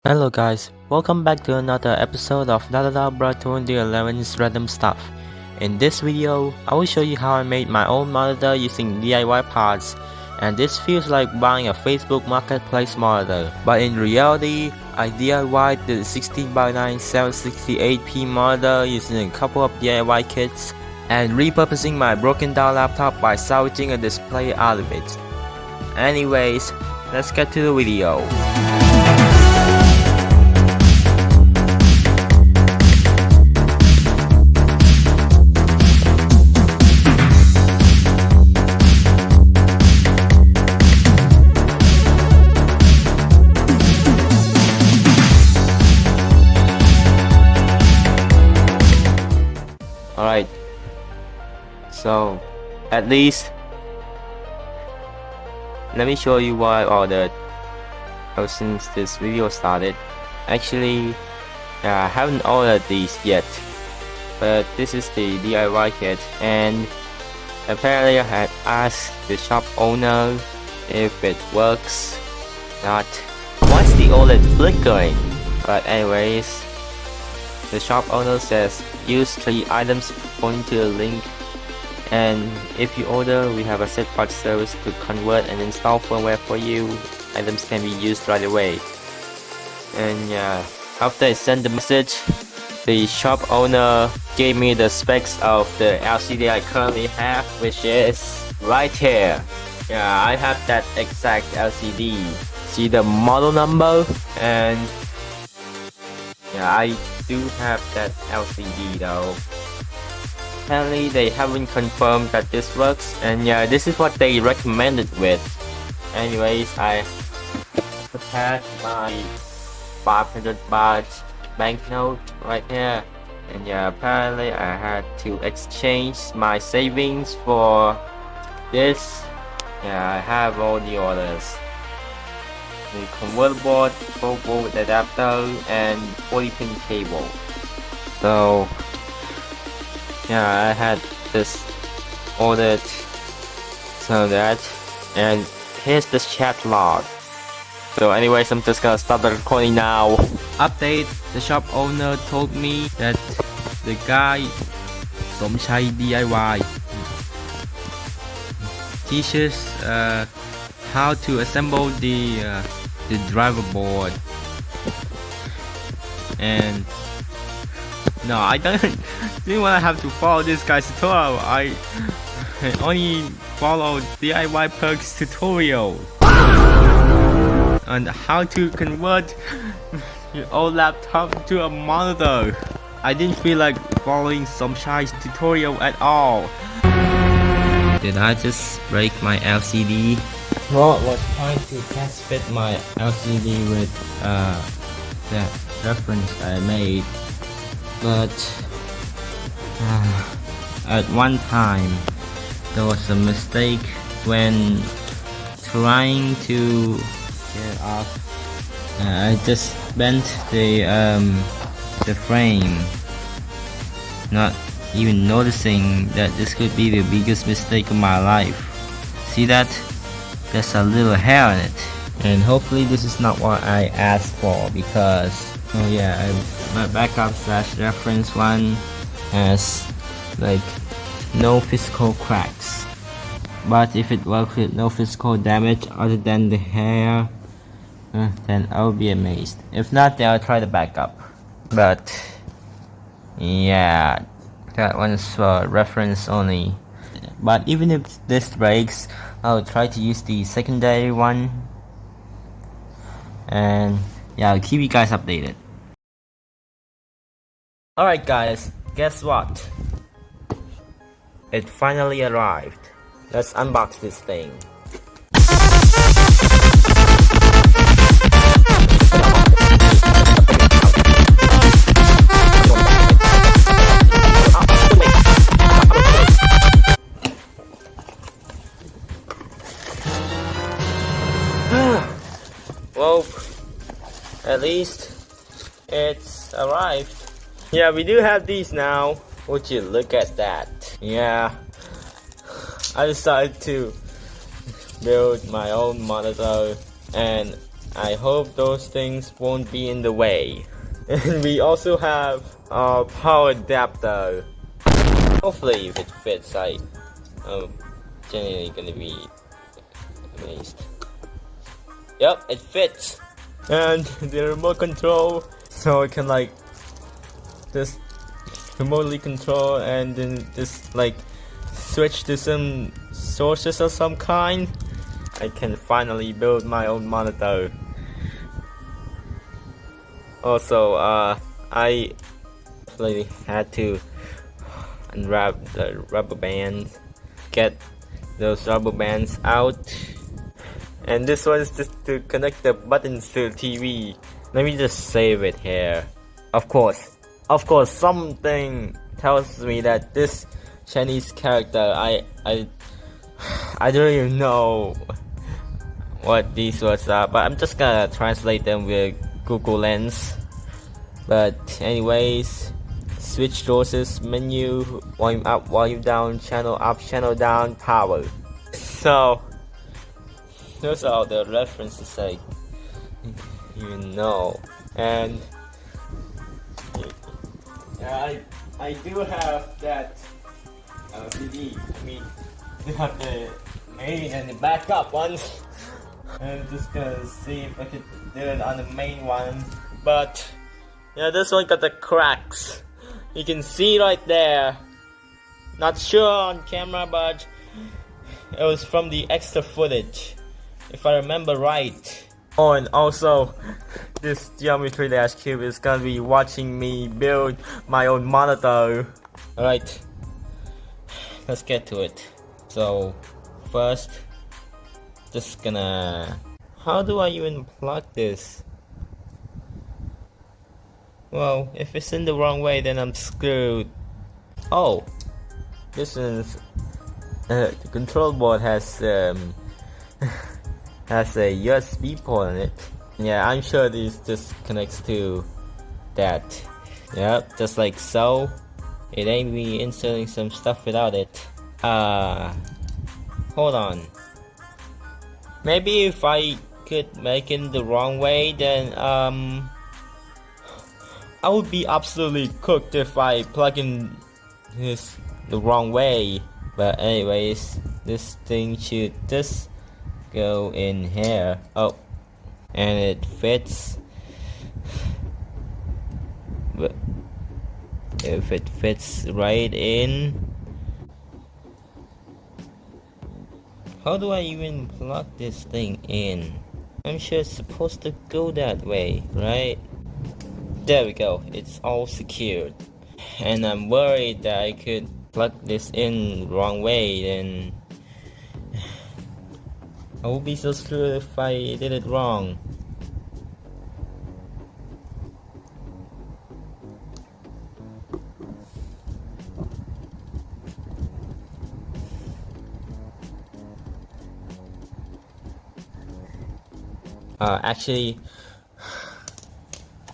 Hello guys, welcome back to another episode of notatallbruh2011's random stuff. In this video, I will show you how I made my own monitor using DIY parts, and this feels like buying a Facebook marketplace monitor, but in reality, I DIY'd the 16x9 768p monitor using a couple of DIY kits and repurposing my broken down laptop by salvaging a display out of it. Anyways, let's get to the video. Alright, so at least let me show you what I ordered since this video started. Actually, I haven't ordered these yet, but this is the DIY kit, and apparently I had asked the shop owner if it works not. Why's the OLED flickering? But anyways, the shop owner says use 3 items according to the link, and if you order, we have a set part service to convert and install firmware for you. Items can be used right away. And yeah, after I sent the message, the shop owner gave me the specs of the LCD I currently have, which is right here. Yeah, I have that exact LCD. See the model number, and yeah, I do have that LCD though. Apparently they haven't confirmed that this works, and yeah, this is what they recommended with. Anyways, I prepared my 500 baht banknote right here, and yeah, apparently I had to exchange my savings for this. Yeah, I have all the orders. The converter board, 4-volt adapter, and 40-pin cable. So yeah, I had this ordered, so that, and here's the chat log. So anyways, I'm just gonna start the recording now. Update: the shop owner told me that the guy Somchai DIY teaches how to assemble the driver board, and no, I didn't want to have to follow this guy's tutorial. I only followed DIY perks tutorial on how to convert your old laptop to a monitor. I didn't feel like following some shy's tutorial at all. Did I just break my LCD? Well, I was trying to test fit my LCD with that reference I made, but at one time there was a mistake when trying to get off. I just bent the frame, not even noticing that this could be the biggest mistake of my life. See that? There's a little hair on it, and hopefully this is not what I asked for, because oh yeah, my backup / reference one has like no physical cracks, but if it works with no physical damage other than the hair, then I'll be amazed. If not, then I'll try the backup. But yeah, that one's for reference only. But even if this breaks, I'll try to use the secondary one, and yeah, I'll keep you guys updated. Alright guys, guess what? It finally arrived. Let's unbox this thing. Well, at least it's arrived. Yeah, we do have these now. Would you look at that? Yeah, I decided to build my own monitor, and I hope those things won't be in the way. And we also have our power adapter. Hopefully if it fits, I'm genuinely gonna be amazed. Yep, it fits. And the remote control, so I can like just remotely control and then just like switch to some sources of some kind. I can finally build my own monitor. Also, I really had to unwrap the rubber bands, get those rubber bands out, and this one is just to connect the buttons to the TV. Let me just save it here. Of course, something tells me that this Chinese character, I don't even know what these words are, but I'm just gonna translate them with Google Lens. But anyways, switch sources, menu, volume up, volume down, channel up, channel down, power. So those are the references you know. And I do have that CD. I mean, they have the main and the backup ones. I'm just gonna see if I could do it on the main one. But yeah, this one got the cracks. You can see right there. Not sure on camera, but it was from the extra footage, if I remember right. Oh, and also, this geometry dash cube is gonna be watching me build my own monitor. Alright, let's get to it. So, first, just gonna... How do I even plug this? Well, if it's in the wrong way, then I'm screwed. Oh, this is... the control board has has a USB port on it. Yeah, I'm sure this just connects to that. Yep, just like so. It ain't me inserting some stuff without it. Hold on. Maybe if I could make it the wrong way, then I would be absolutely cooked if I plug in this the wrong way. But anyways, this thing should just go in here. Oh, and it fits. But if it fits right in, how do I even plug this thing in? I'm sure it's supposed to go that way, right? There we go, it's all secured. And I'm worried that I could plug this in the wrong way, then I would be so screwed if I did it wrong. Actually,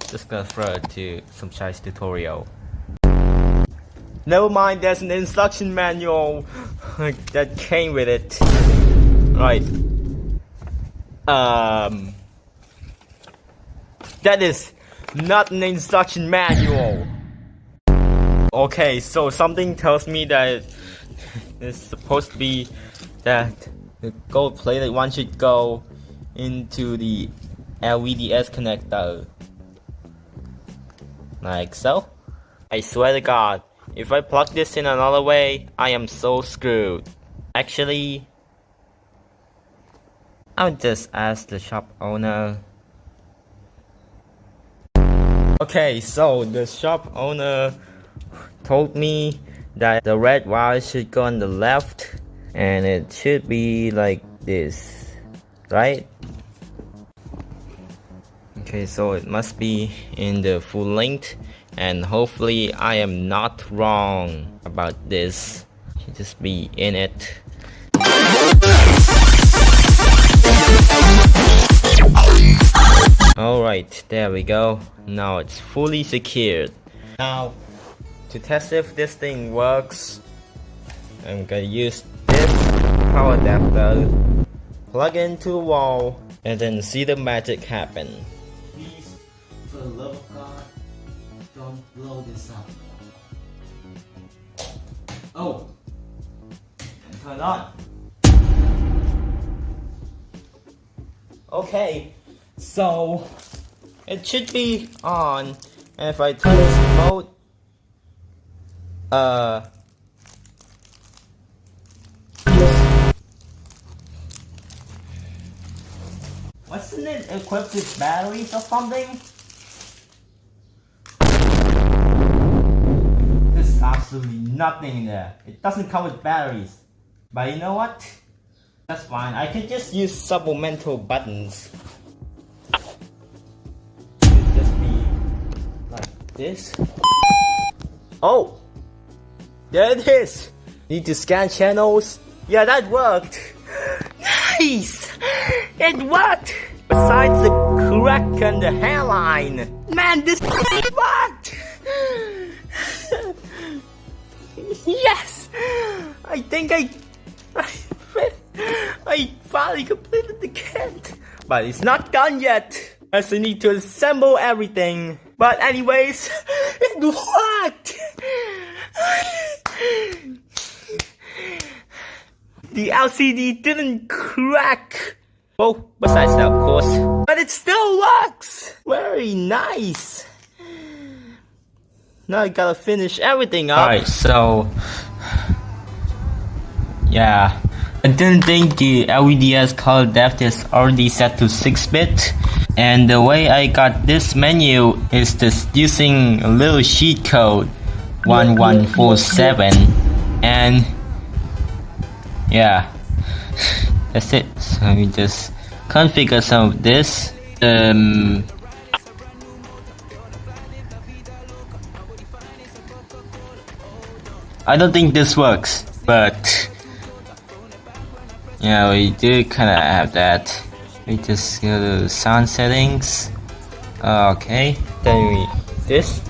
just gonna throw it to some Chinese tutorial. Never mind, there's an instruction manual that came with it. Right. That is not an instruction manual. Okay, so something tells me that it's supposed to be that the gold plated one should go into the LVDS connector. Like so. I swear to God, if I plug this in another way, I am so screwed. Actually, I'll just ask the shop owner. Okay, so the shop owner told me that the red wire should go on the left and it should be like this, right? Okay, so it must be in the full length, and hopefully I am not wrong about this. It should just be in it. Alright, there we go. Now it's fully secured. Now, to test if this thing works, I'm gonna use this power adapter, plug into the wall, and then see the magic happen. Please, for the love of God, don't blow this up. Oh, and turn on. Okay, so it should be on, and if I turn this mode, wasn't it equipped with batteries or something? There's absolutely nothing in there. It doesn't come with batteries. But you know what? That's fine. I can just use supplemental buttons. It would just be like this. Oh! There it is! Need to scan channels? Yeah, that worked! Nice! It worked! Besides the crack and the hairline! Man, this worked! Yes! I think I finally completed the kit! But it's not done yet! As I need to assemble everything. But anyways, it worked! The LCD didn't crack. Well, besides that, of course. But it still works! Very nice! Now I gotta finish everything up. Alright, so... yeah. I didn't think the LED's color depth is already set to 6-bit. And the way I got this menu is just using a little cheat code 1147. And... yeah. That's it. So we just configure some of this. I don't think this works, but yeah, we do kind of have that. We just go to sound settings. Okay, then we this.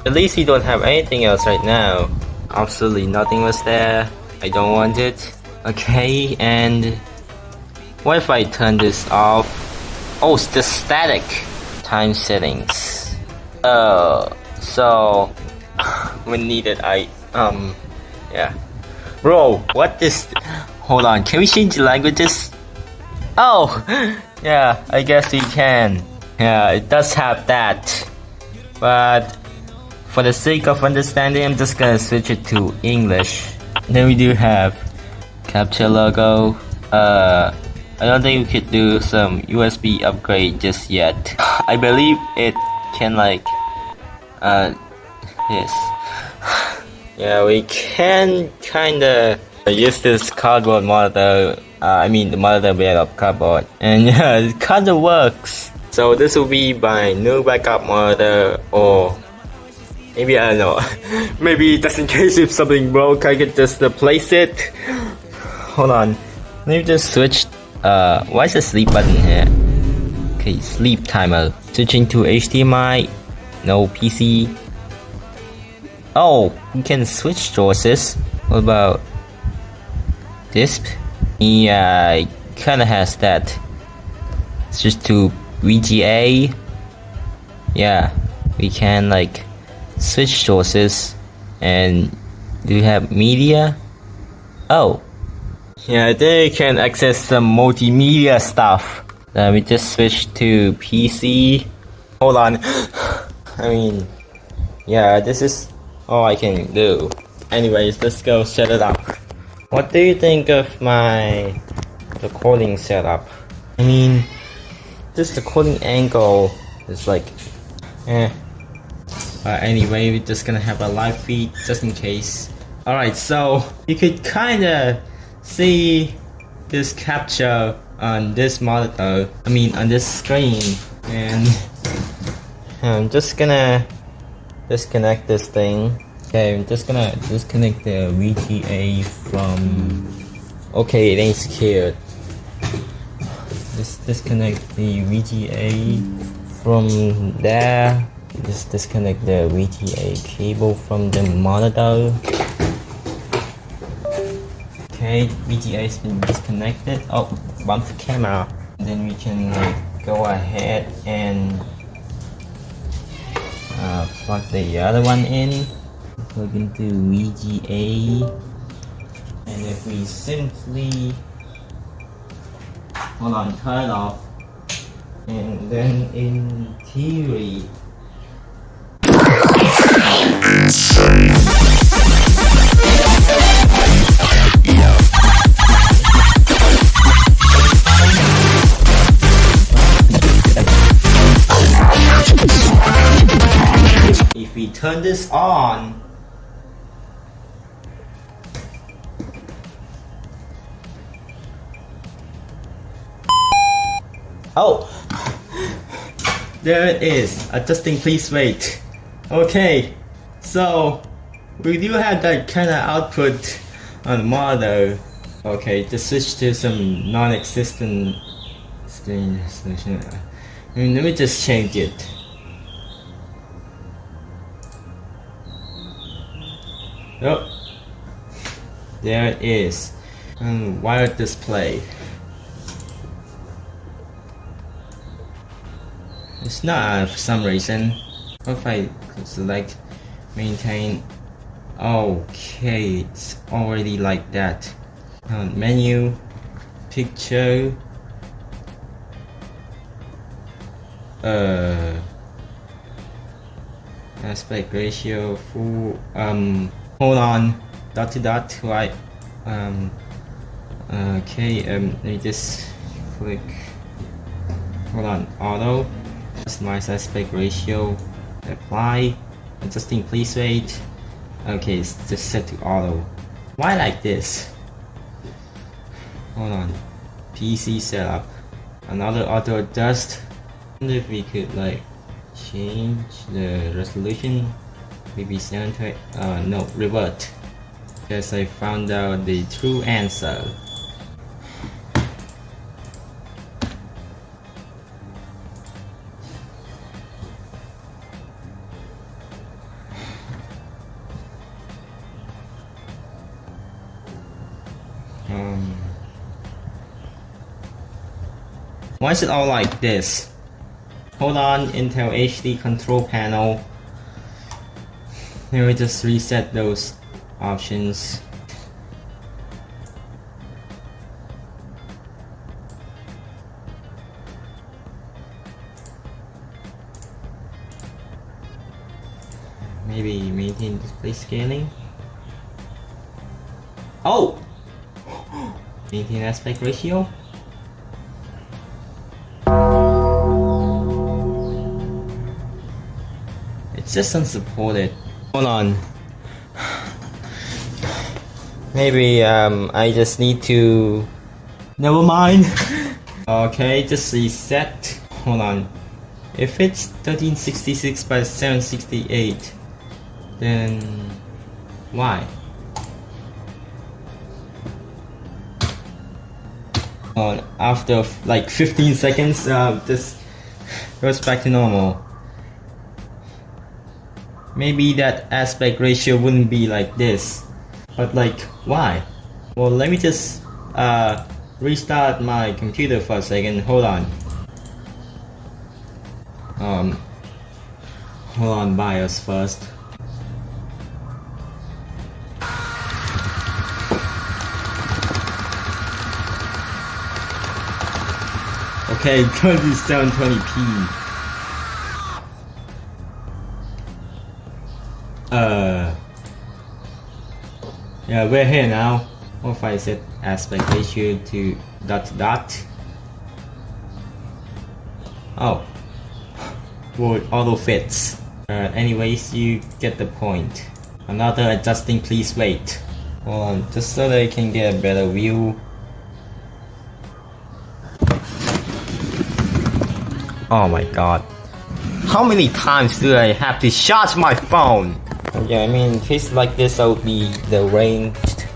At least we don't have anything else right now. Absolutely nothing was there. I don't want it. Okay, and what if I turn this off? Oh, it's just static. Time settings. So when needed, yeah. Bro, what is? Hold on, can we change the languages? Oh, yeah, I guess we can. Yeah, it does have that. But for the sake of understanding, I'm just gonna switch it to English. Then we do have capture logo. I don't think we could do some USB upgrade just yet. I believe it can like this. Yeah, we can kinda use this cardboard monitor. I mean the monitor made of cardboard, and yeah, it kinda works. So this will be my new backup monitor, or maybe I don't know. Maybe just in case if something broke, I could just replace it. Hold on, let me just switch. Why is the sleep button here? Okay, sleep timer. Switching to HDMI. No PC. Oh, we can switch sources. What about this? Yeah, it kinda has that. Switch to VGA. Yeah, we can like switch sources. And do you have media? Oh, yeah, then you can access some multimedia stuff. Then we just switch to PC. Hold on. I mean, yeah, this is all I can do. Anyways, let's go set it up. What do you think of my recording setup? I mean, this recording angle is like, But anyway, we're just gonna have a live feed just in case. Alright, so you could kinda see this capture on this monitor. I mean, on this screen. And I'm just gonna disconnect this thing. Okay, I'm just gonna disconnect the VGA from... okay, it ain't secured. Just disconnect the VGA from there. Just disconnect the VGA cable from the monitor. Okay, VGA has been disconnected. Oh, bump the camera. Then we can go ahead and plug the other one in. Plug into VGA, and if we simply turn it off, and then in theory if we turn this on, oh, there it is. Adjusting, please wait. Okay, so we do have that kind of output on the model. Okay, just switch to some non-existent screen resolution. Let me just change it. Oh, there it is. And wired display. It's not for some reason. What if I select maintain? Okay, it's already like that. Menu, picture, aspect ratio, full. Hold on, dot to dot, right? Okay. Let me just click. Hold on, auto. Customize aspect ratio, apply, adjusting please wait. Okay, it's just set to auto. Why like this? Hold on, PC setup, another auto adjust. I wonder if we could change the resolution, maybe 720. No, revert, because I found out the true answer. Why is it all like this? Hold on, Intel HD control panel. Let me just reset those options. Maybe maintain display scaling. Oh! Maintain aspect ratio. It's just unsupported. Hold on. Maybe I just need to. Never mind. Okay, just reset. Hold on. If it's 1366 by 768, then why? After like 15 seconds, this goes back to normal. Maybe that aspect ratio wouldn't be like this, but why? Well, let me just restart my computer for a second. Hold on. Hold on, BIOS first. Okay, 2720p. Yeah, we're here now. What if I set aspect ratio to dot to dot? Oh, well, it auto fits. Anyways, you get the point. Another adjusting, please wait. Hold on, just so that I can get a better view. Oh my god. How many times do I have to charge my phone? Yeah, I mean, in cases like this, I would be deranged.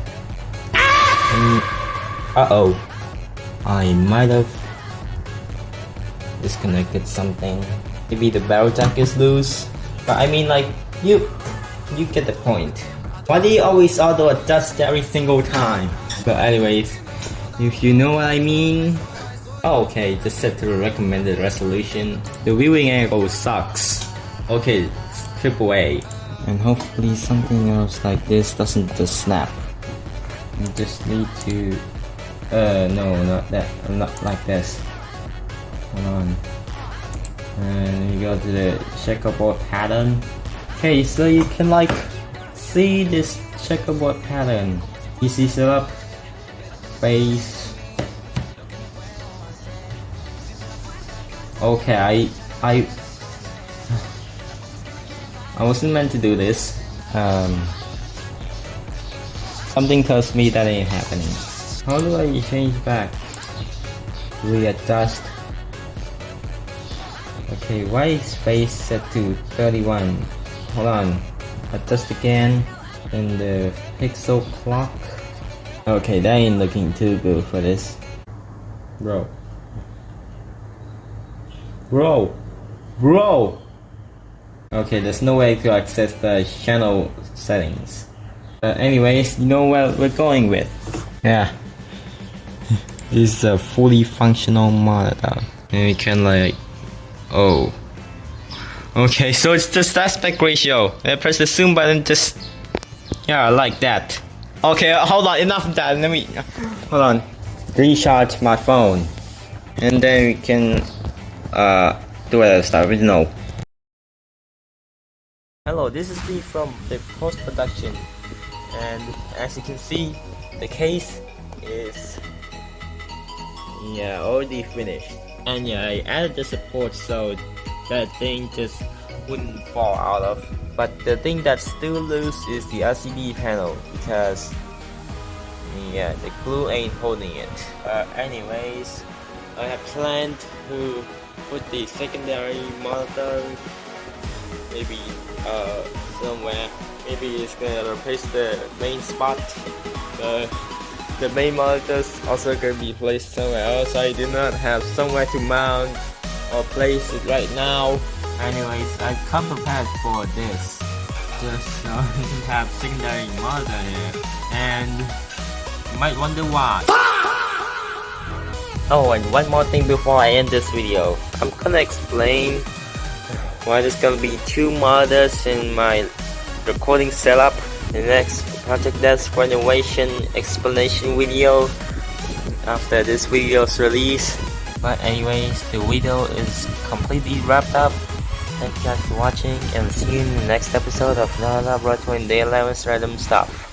Uh-oh. I might have disconnected something. Maybe the barrel jack is loose. But I mean, you get the point. Why do you always auto-adjust every single time? But anyways, if you know what I mean, Okay, just set to the recommended resolution. The viewing angle sucks. Okay, it's AAA. And hopefully something else like this doesn't just snap. You just need to... no, not that. Not like this. Hold on. And you go to the checkerboard pattern. Okay, so you can like see this checkerboard pattern. Easy setup. Face. Okay, I wasn't meant to do this. Something tells me that ain't happening. How do I change back? Readjust. Okay, why is face set to 31? Hold on. Adjust again. And the pixel clock. Okay, that ain't looking too good for this. Bro. Okay, there's no way to access the channel settings. Anyways, you know what we're going with. Yeah. This is a fully functional monitor. And we can like... Oh. Okay, so it's just aspect ratio. I press the zoom button, just... Yeah, like that. Okay, hold on, enough of that. Let me... Hold on. Recharge my phone. And then we can... do other stuff, you know. Hello, this is me from the post-production, and as you can see, the case is already finished. And yeah, I added the support so that thing just wouldn't fall out of. But the thing that's still loose is the LCD panel because yeah, the glue ain't holding it. Anyways, I have planned to put the secondary monitor maybe somewhere. Maybe it's gonna replace the main spot. The main monitor's also gonna be placed somewhere else. I do not have somewhere to mount or place it right now. Anyways, I come prepared for this. Just so I can have secondary monitor here. And you might wonder why. Oh, and one more thing before I end this video. I'm gonna explain why there's gonna be two monitors in my recording setup. The next project desk renovation explanation video after this video's release. But anyways, the video is completely wrapped up. Thank you guys for watching and see you in the next episode of notatallbruh2011's Random Stuff.